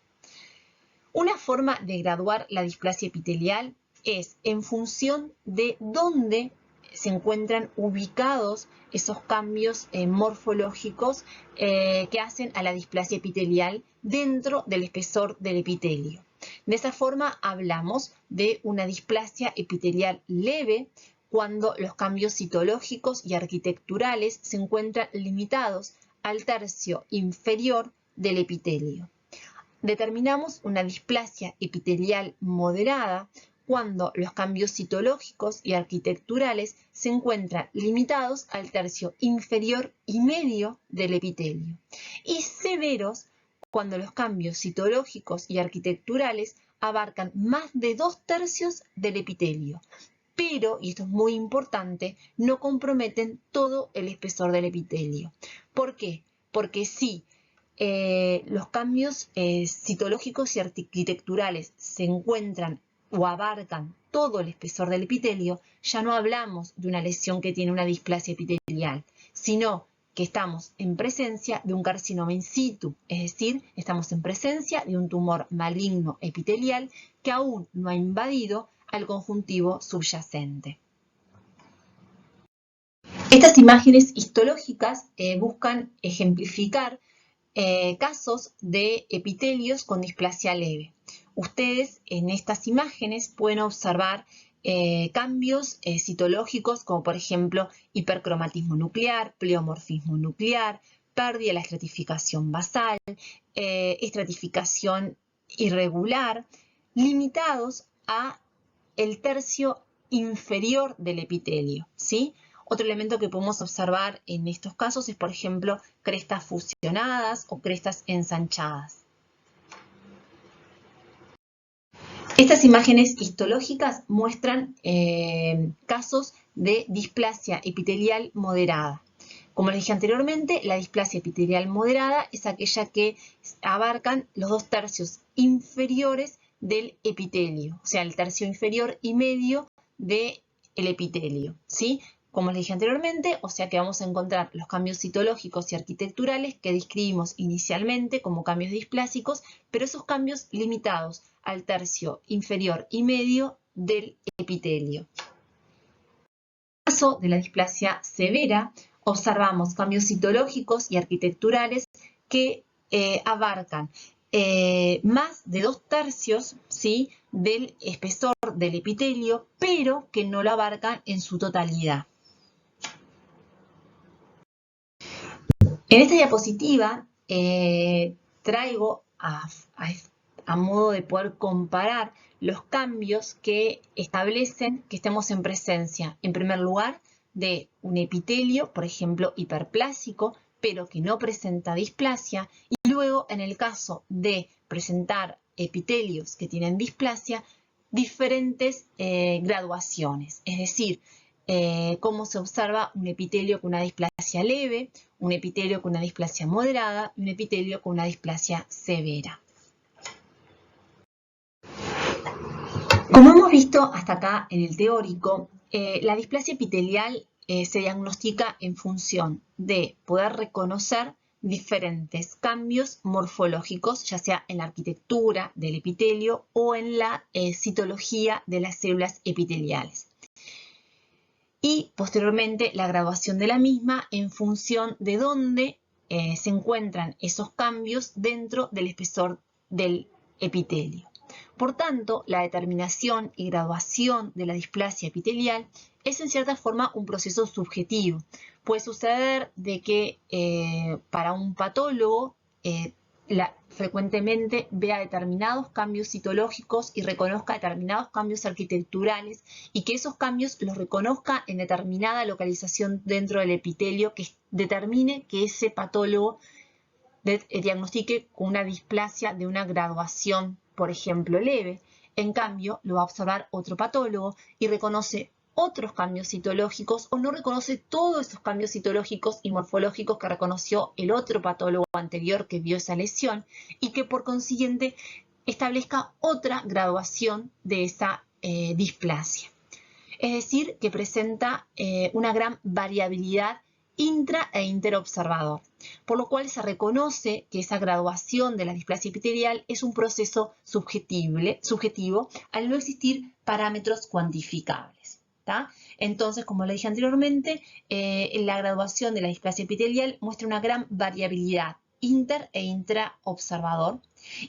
Una forma de graduar la displasia epitelial es en función de dónde se encuentran ubicados esos cambios morfológicos que hacen a la displasia epitelial dentro del espesor del epitelio. De esa forma hablamos de una displasia epitelial leve cuando los cambios citológicos y arquitecturales se encuentran limitados al tercio inferior del epitelio. Determinamos una displasia epitelial moderada cuando los cambios citológicos y arquitecturales se encuentran limitados al tercio inferior y medio del epitelio, y severos cuando los cambios citológicos y arquitecturales abarcan más de 2/3 del epitelio, pero, y esto es muy importante, no comprometen todo el espesor del epitelio. ¿Por qué? Porque si los cambios citológicos y arquitecturales se encuentran o abarcan todo el espesor del epitelio, ya no hablamos de una lesión que tiene una displasia epitelial, sino que estamos en presencia de un carcinoma in situ, es decir, estamos en presencia de un tumor maligno epitelial que aún no ha invadido al conjuntivo subyacente. Estas imágenes histológicas buscan ejemplificar casos de epitelios con displasia leve. Ustedes en estas imágenes pueden observar cambios citológicos como por ejemplo hipercromatismo nuclear, pleomorfismo nuclear, pérdida de la estratificación basal, estratificación irregular, limitados a el tercio inferior del epitelio, ¿sí? Otro elemento que podemos observar en estos casos es, por ejemplo, crestas fusionadas o crestas ensanchadas. Estas imágenes histológicas muestran casos de displasia epitelial moderada. Como les dije anteriormente, la displasia epitelial moderada es aquella que abarcan los 2/3 inferiores del epitelio, o sea, el tercio inferior y medio del epitelio, ¿sí? Como les dije anteriormente, o sea que vamos a encontrar los cambios citológicos y arquitecturales que describimos inicialmente como cambios displásicos, pero esos cambios limitados al tercio inferior y medio del epitelio. En el caso de la displasia severa, observamos cambios citológicos y arquitecturales que abarcan más de 2/3, ¿sí?, del espesor del epitelio, pero que no lo abarcan en su totalidad. En esta diapositiva traigo a modo de poder comparar los cambios que establecen que estemos en presencia, en primer lugar, de un epitelio, por ejemplo, hiperplásico, pero que no presenta displasia, y luego, en el caso de presentar epitelios que tienen displasia, diferentes graduaciones, es decir, cómo se observa un epitelio con una displasia leve, un epitelio con una displasia moderada y un epitelio con una displasia severa. Como hemos visto hasta acá en el teórico, la displasia epitelial se diagnostica en función de poder reconocer diferentes cambios morfológicos, ya sea en la arquitectura del epitelio o en la citología de las células epiteliales. Y posteriormente la graduación de la misma en función de dónde se encuentran esos cambios dentro del espesor del epitelio. Por tanto, la determinación y graduación de la displasia epitelial es en cierta forma un proceso subjetivo. Puede suceder de que para un patólogo frecuentemente vea determinados cambios citológicos y reconozca determinados cambios arquitecturales y que esos cambios los reconozca en determinada localización dentro del epitelio que determine que ese patólogo diagnostique con una displasia de una graduación, por ejemplo, leve. En cambio, lo va a observar otro patólogo y reconoce otros cambios citológicos o no reconoce todos esos cambios citológicos y morfológicos que reconoció el otro patólogo anterior que vio esa lesión y que por consiguiente establezca otra graduación de esa displasia. Es decir, que presenta una gran variabilidad intra e interobservador, por lo cual se reconoce que esa graduación de la displasia epitelial es un proceso subjetivo al no existir parámetros cuantificables. Entonces, como le dije anteriormente, la graduación de la displasia epitelial muestra una gran variabilidad inter e intraobservador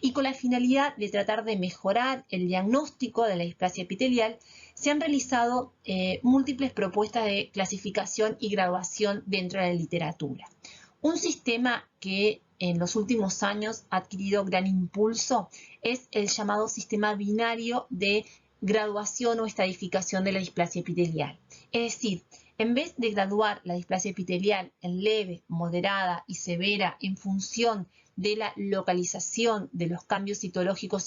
y con la finalidad de tratar de mejorar el diagnóstico de la displasia epitelial se han realizado múltiples propuestas de clasificación y graduación dentro de la literatura. Un sistema que en los últimos años ha adquirido gran impulso es el llamado sistema binario de graduación o estadificación de la displasia epitelial. Es decir, en vez de graduar la displasia epitelial en leve, moderada y severa en función de la localización de los cambios citológicos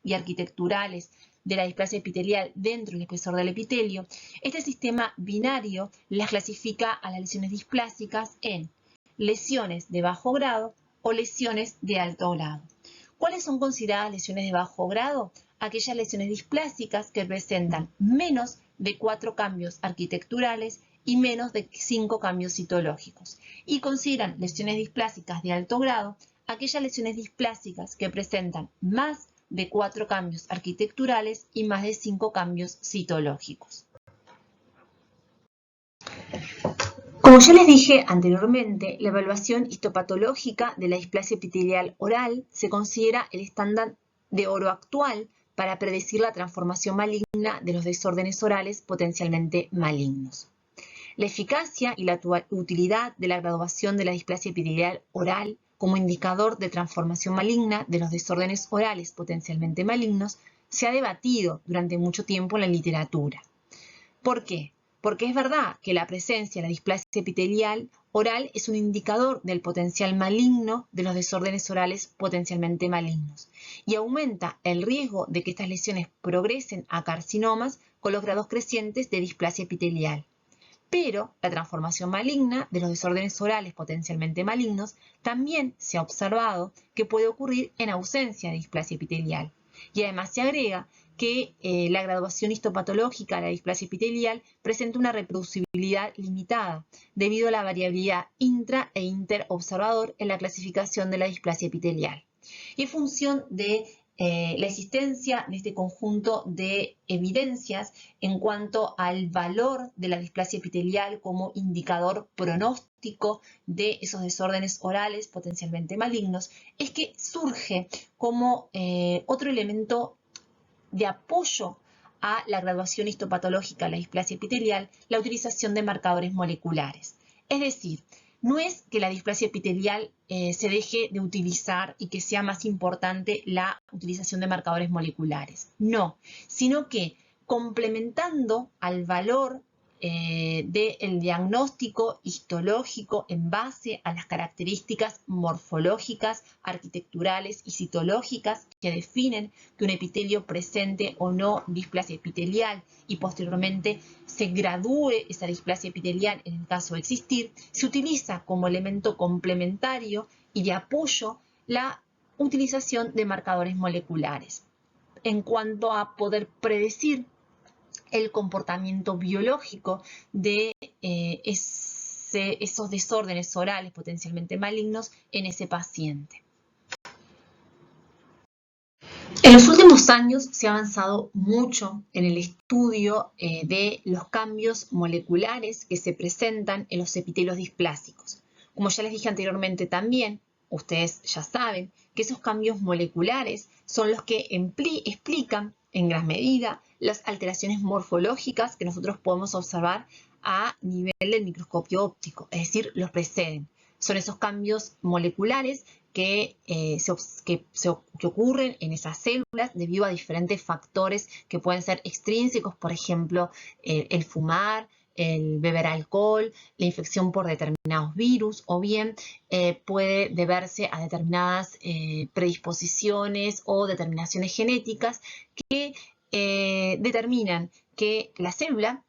y arquitecturales de la displasia epitelial dentro del espesor del epitelio, este sistema binario las clasifica a las lesiones displásicas en lesiones de bajo grado o lesiones de alto grado. ¿Cuáles son consideradas lesiones de bajo grado? Aquellas lesiones displásicas que presentan menos de 4 cambios arquitecturales y menos de 5 cambios citológicos. Y consideran lesiones displásicas de alto grado aquellas lesiones displásicas que presentan más de 4 cambios arquitecturales y más de 5 cambios citológicos. Como ya les dije anteriormente, la evaluación histopatológica de la displasia epitelial oral se considera el estándar de oro actual para predecir la transformación maligna de los desórdenes orales potencialmente malignos. La eficacia y la utilidad de la graduación de la displasia epitelial oral como indicador de transformación maligna de los desórdenes orales potencialmente malignos se ha debatido durante mucho tiempo en la literatura. ¿Por qué? Porque es verdad que la presencia de la displasia epitelial oral es un indicador del potencial maligno de los desórdenes orales potencialmente malignos y aumenta el riesgo de que estas lesiones progresen a carcinomas con los grados crecientes de displasia epitelial. Pero la transformación maligna de los desórdenes orales potencialmente malignos también se ha observado que puede ocurrir en ausencia de displasia epitelial. Y además se agrega que la graduación histopatológica de la displasia epitelial presenta una reproducibilidad limitada debido a la variabilidad intra e interobservador en la clasificación de la displasia epitelial. Y en función de la existencia de este conjunto de evidencias en cuanto al valor de la displasia epitelial como indicador pronóstico de esos desórdenes orales potencialmente malignos, es que surge como otro elemento de apoyo a la graduación histopatológica de la displasia epitelial la utilización de marcadores moleculares. Es decir, no es que la displasia epitelial se deje de utilizar y que sea más importante la utilización de marcadores moleculares. No, sino que complementando al valor del diagnóstico histológico en base a las características morfológicas, arquitecturales y citológicas que definen que un epitelio presente o no displasia epitelial y posteriormente se gradúe esa displasia epitelial en el caso de existir, se utiliza como elemento complementario y de apoyo la utilización de marcadores moleculares en cuanto a poder predecir el comportamiento biológico de esos desórdenes orales potencialmente malignos en ese paciente. En los últimos años se ha avanzado mucho en el estudio de los cambios moleculares que se presentan en los epitelios displásicos. Como ya les dije anteriormente también, ustedes ya saben que esos cambios moleculares son los que explican en gran medida las alteraciones morfológicas que nosotros podemos observar a nivel del microscopio óptico, es decir, los preceden. Son esos cambios moleculares que ocurren en esas células debido a diferentes factores que pueden ser extrínsecos, por ejemplo, el fumar, el beber alcohol, la infección por determinados virus, o bien puede deberse a determinadas predisposiciones o determinaciones genéticas que determinan que la célula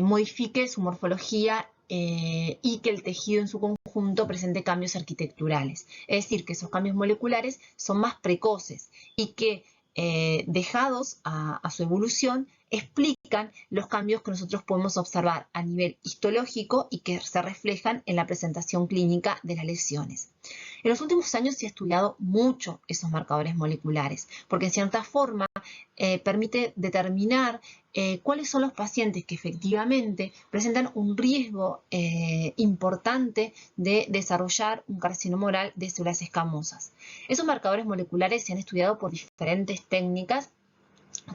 modifique su morfología y que el tejido en su conjunto presente cambios arquitecturales. Es decir, que esos cambios moleculares son más precoces y que dejados a su evolución explican los cambios que nosotros podemos observar a nivel histológico y que se reflejan en la presentación clínica de las lesiones. En los últimos años se ha estudiado mucho esos marcadores moleculares, porque en cierta forma permite determinar cuáles son los pacientes que efectivamente presentan un riesgo importante de desarrollar un carcinoma oral de células escamosas. Esos marcadores moleculares se han estudiado por diferentes técnicas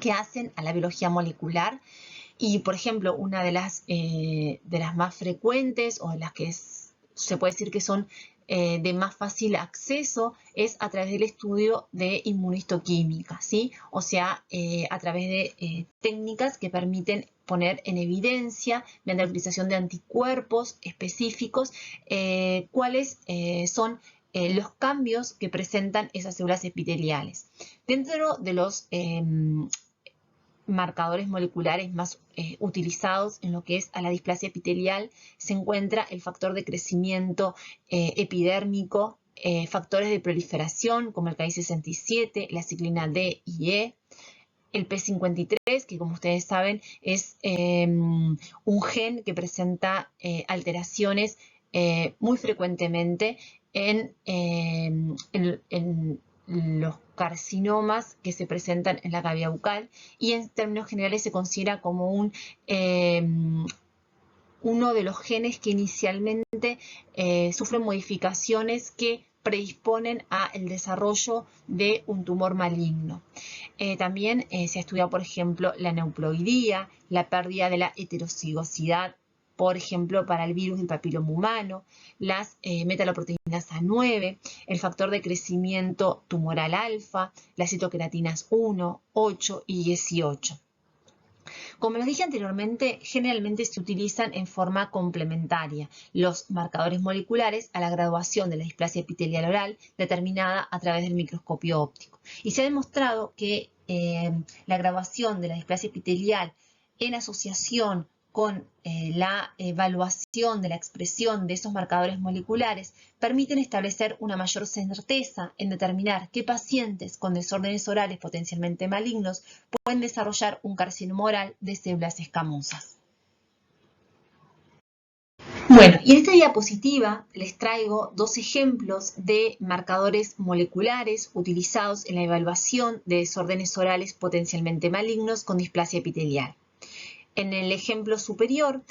que hacen a la biología molecular y, por ejemplo, una de las más frecuentes o de las que se puede decir que son de más fácil acceso es a través del estudio de inmunohistoquímica, ¿sí? O sea, a través de técnicas que permiten poner en evidencia, mediante la utilización de anticuerpos específicos, cuáles son los cambios que presentan esas células epiteliales. Dentro de los marcadores moleculares más utilizados en lo que es a la displasia epitelial se encuentra el factor de crecimiento epidérmico, factores de proliferación como el Ki67, la ciclina D y E, el P53, que como ustedes saben es un gen que presenta alteraciones muy frecuentemente en los carcinomas que se presentan en la cavidad bucal y en términos generales se considera como uno de los genes que inicialmente sufren modificaciones que predisponen al desarrollo de un tumor maligno. También se ha estudiado, por ejemplo, la neuploidía, la pérdida de la heterocigosidad, por ejemplo, para el virus del papiloma humano, las metaloproteínas A9, el factor de crecimiento tumoral alfa, las citoqueratinas 1, 8 y 18. Como les dije anteriormente, generalmente se utilizan en forma complementaria los marcadores moleculares a la graduación de la displasia epitelial oral determinada a través del microscopio óptico. Y se ha demostrado que la graduación de la displasia epitelial en asociación con la evaluación de la expresión de esos marcadores moleculares permiten establecer una mayor certeza en determinar qué pacientes con desórdenes orales potencialmente malignos pueden desarrollar un carcinoma oral de células escamosas. Bueno, y en esta diapositiva les traigo dos ejemplos de marcadores moleculares utilizados en la evaluación de desórdenes orales potencialmente malignos con displasia epitelial. En el ejemplo superior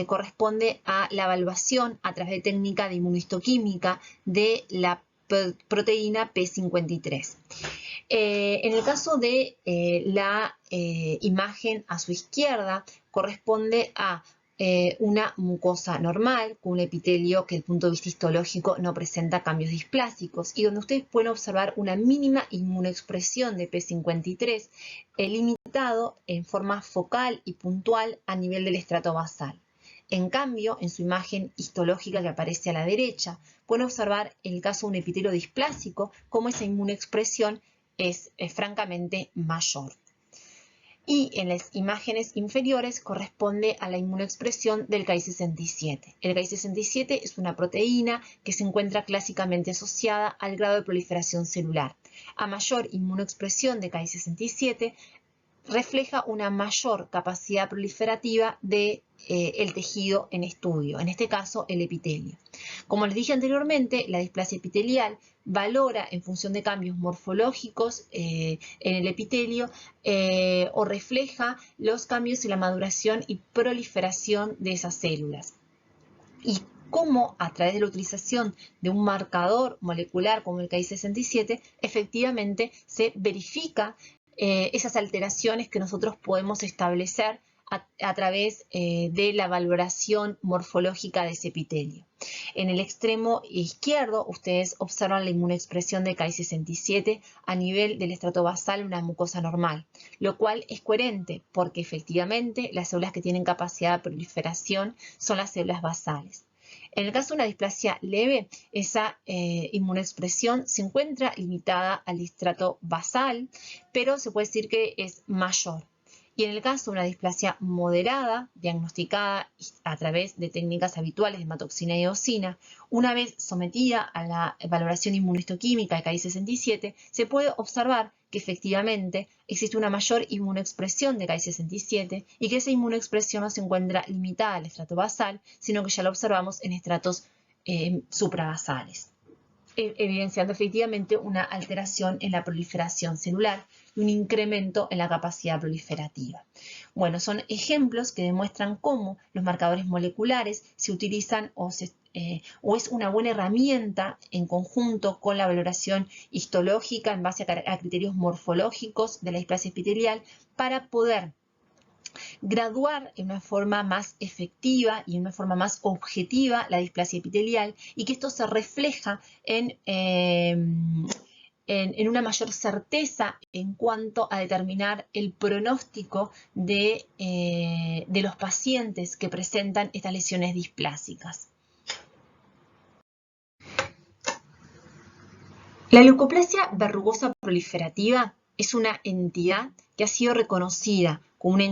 corresponde a la evaluación a través de técnica de inmunohistoquímica de la proteína P53. En el caso de la imagen a su izquierda, corresponde a una mucosa normal con un epitelio que desde el punto de vista histológico no presenta cambios displásicos y donde ustedes pueden observar una mínima inmunoexpresión de P53 limitado en forma focal y puntual a nivel del estrato basal. En cambio, en su imagen histológica que aparece a la derecha, pueden observar en el caso de un epitelio displásico cómo esa inmunoexpresión es francamente mayor. Y en las imágenes inferiores corresponde a la inmunoexpresión del Ki67. El Ki67 es una proteína que se encuentra clásicamente asociada al grado de proliferación celular. A mayor inmunoexpresión de Ki67, refleja una mayor capacidad proliferativa del tejido en estudio, en este caso el epitelio. Como les dije anteriormente, la displasia epitelial valora en función de cambios morfológicos en el epitelio o refleja los cambios en la maduración y proliferación de esas células. Y cómo a través de la utilización de un marcador molecular como el Ki-67, efectivamente se verifica esas alteraciones que nosotros podemos establecer a través de la valoración morfológica de ese epitelio. En el extremo izquierdo, ustedes observan la inmunoexpresión de Ki-67 a nivel del estrato basal en una mucosa normal, lo cual es coherente porque efectivamente las células que tienen capacidad de proliferación son las células basales. En el caso de una displasia leve, esa inmunoexpresión se encuentra limitada al estrato basal, pero se puede decir que es mayor. Y en el caso de una displasia moderada, diagnosticada a través de técnicas habituales de hematoxina y eosina, una vez sometida a la valoración inmunohistoquímica de Ki-67, se puede observar que efectivamente existe una mayor inmunoexpresión de Ki-67 y que esa inmunoexpresión no se encuentra limitada al estrato basal, sino que ya lo observamos en estratos suprabasales, evidenciando efectivamente una alteración en la proliferación celular y un incremento en la capacidad proliferativa. Bueno, son ejemplos que demuestran cómo los marcadores moleculares se utilizan o es una buena herramienta en conjunto con la valoración histológica en base a criterios morfológicos de la displasia epitelial para poder graduar en una forma más efectiva y en una forma más objetiva la displasia epitelial y que esto se refleja en una mayor certeza en cuanto a determinar el pronóstico de los pacientes que presentan estas lesiones displásicas. La leucoplasia verrugosa proliferativa es una entidad que ha sido reconocida como una